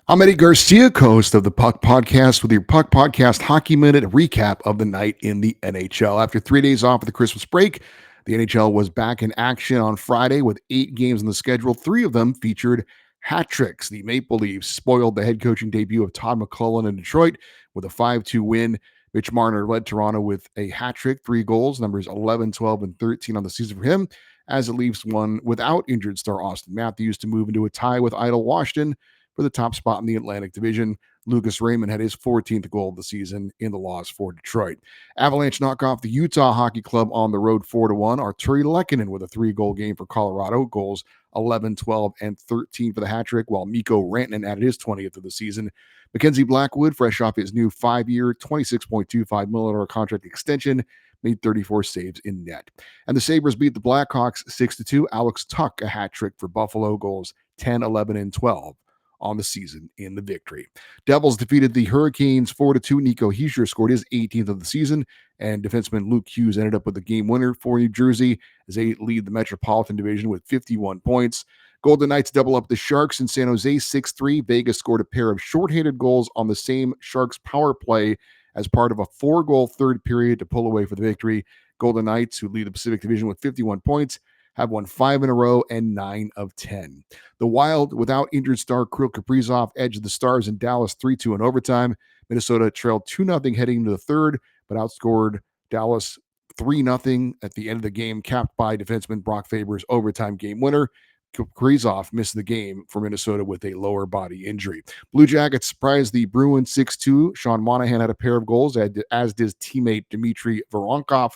I'm Eddie Garcia, host of the Puck Podcast, with your Puck Podcast Hockey Minute recap of the night in the NHL. After 3 days off of the Christmas break, the NHL was back in action on Friday with 8 games on the schedule. 3 of them featured hat tricks. The Maple Leafs spoiled the head coaching debut of Todd McLellan in Detroit with a 5-2 win. Mitch Marner led Toronto with a hat trick, 3 goals, numbers 11, 12, and 13 on the season for him, as the Leafs won without injured star Austin Matthews to move into a tie with idle Washington for the top spot in the Atlantic Division. Lucas Raymond had his 14th goal of the season in the loss for Detroit. Avalanche knock off the Utah Hockey Club on the road 4-1. Arturi Lehkonen with a 3-goal game for Colorado, goals 11, 12, and 13 for the hat trick, while Mikko Rantanen added his 20th of the season. Mackenzie Blackwood, fresh off his new 5-year, $26.25 million contract extension, made 34 saves in net. And the Sabres beat the Blackhawks 6-2. Alex Tuch, a hat trick for Buffalo, goals 10, 11, and 12 on the season in the victory. Devils defeated the Hurricanes 4-2. Nico Hischier scored his 18th of the season, and defenseman Luke Hughes ended up with the game winner for New Jersey as they lead the Metropolitan Division with 51 points. Golden Knights double up the Sharks in San Jose 6-3. Vegas scored a pair of shorthanded goals on the same Sharks power play as part of a 4-goal third period to pull away for the victory. Golden Knights, who lead the Pacific Division with 51 points, have won 5 in a row and 9 of 10. The Wild, without injured star Kirill Kaprizov, edged the Stars in Dallas 3-2 in overtime. Minnesota trailed 2-0 heading into the third, but outscored Dallas 3-0 at the end of the game, capped by defenseman Brock Faber's overtime game winner. Kaprizov missed the game for Minnesota with a lower body injury. Blue Jackets surprised the Bruins 6-2. Sean Monahan had a pair of goals, as did his teammate Dmitry Voronkov.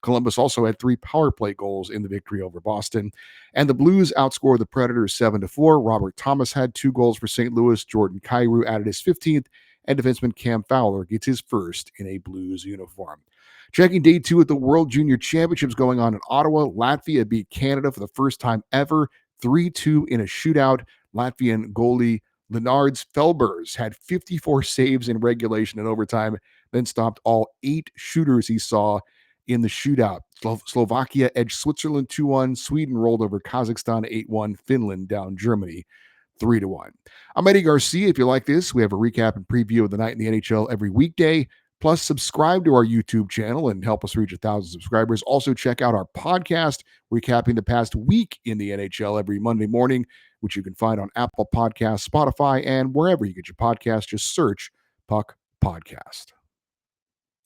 Columbus also had 3 power play goals in the victory over Boston. And the Blues outscored the Predators 7-4. Robert Thomas had 2 goals for St. Louis. Jordan Kyrou added his 15th, and defenseman Cam Fowler gets his first in a Blues uniform. Checking day 2 at the World Junior Championships going on in Ottawa. Latvia beat Canada for the first time ever, 3-2 in a shootout. Latvian goalie Lenards Felbers had 54 saves in regulation and overtime, then stopped all 8 shooters he saw in the shootout. Slovakia edged Switzerland 2-1. Sweden rolled over Kazakhstan 8-1. Finland down Germany 3-1. I'm Eddie Garcia. If you like this, we have a recap and preview of the night in the NHL every weekday. Plus, subscribe to our YouTube channel and help us reach 1,000 subscribers. Also, check out our podcast recapping the past week in the NHL every Monday morning, which you can find on Apple Podcasts, Spotify, and wherever you get your podcasts. Just search Puck Podcast.